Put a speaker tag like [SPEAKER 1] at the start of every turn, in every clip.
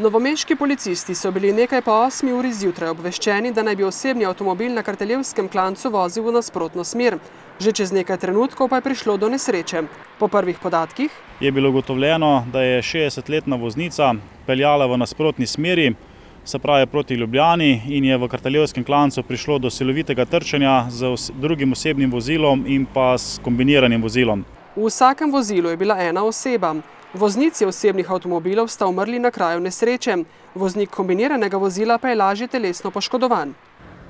[SPEAKER 1] Novomeški policisti so bili nekaj po 8 uri zjutraj obveščeni, da naj bi osebni avtomobil na Karteljevskem klancu vozil v nasprotno smer. Že čez nekaj trenutkov pa je prišlo do nesreče. Po prvih podatkih
[SPEAKER 2] je bilo ugotovljeno, da je 60-letna voznica peljala v nasprotni smeri, se pravi proti Ljubljani, in je v Karteljevskem klancu prišlo do silovitega trčenja z drugim osebnim vozilom in pa s kombiniranim vozilom.
[SPEAKER 1] V vsakem vozilu je bila ena oseba. Voznici osebnih avtomobilov sta umrli na kraju nesreče. Voznik kombiniranega vozila pa je lažje telesno poškodovan.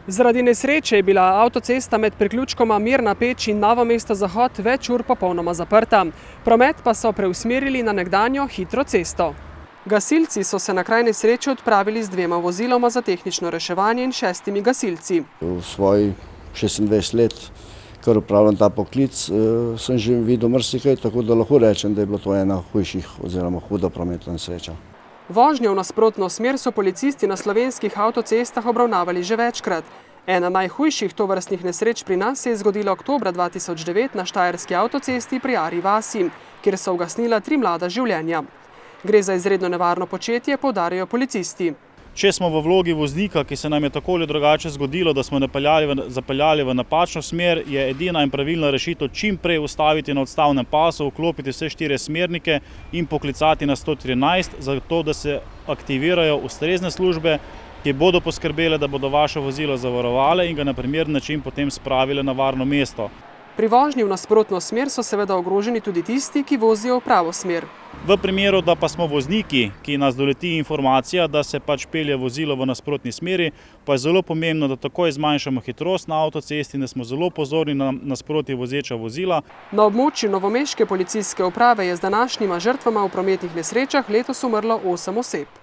[SPEAKER 1] Zaradi nesreče je bila avtocesta med priključkoma Mirna Peč in Novo mesto Zahod več ur popolnoma zaprta. Promet pa so preusmerili na nekdanjo hitro cesto. Gasilci so se na kraj nesreče odpravili z 2 voziloma za tehnično reševanje in 6 gasilci.
[SPEAKER 3] V svoji 26 let, kar upravljam ta poklic, sem že videl marsikaj, tako da lahko rečem, da je bilo to ena hujših oziroma huda prometna nesreča.
[SPEAKER 1] Vožnjo v nasprotno smer so policisti na slovenskih avtocestah obravnavali že večkrat. Ena najhujših tovrstnih nesreč pri nas se je zgodila oktobra 2009 na štajerski avtocesti pri Arji vasi, kjer so ugasnila 3 mlada življenja. Gre za izredno nevarno početje, poudarjajo policisti.
[SPEAKER 2] Če smo v vlogi voznika, ki se nam je tako ali drugače zgodilo, da smo zapeljali v napačno smer, je edina in pravilna rešitev čim prej ustaviti na odstavnem pasu, vklopiti vse 4 smernike in poklicati na 113, zato da se aktivirajo ustrezne službe, ki bodo poskrbele, da bodo vaše vozilo zavarovale in ga na primeren način potem spravile na varno mesto.
[SPEAKER 1] Pri vožnji v nasprotno smer so seveda ogroženi tudi tisti, ki vozijo v pravo smer.
[SPEAKER 2] V primeru, da pa smo vozniki, ki nas doleti informacija, da se pač pelje vozilo v nasprotni smeri, pa je zelo pomembno, da takoj zmanjšamo hitrost na avtocesti in da smo zelo pozorni na nasproti vozeča vozila.
[SPEAKER 1] Na območju novomeške policijske uprave je z današnjima žrtvama v prometnih nesrečah letos umrlo 8 oseb.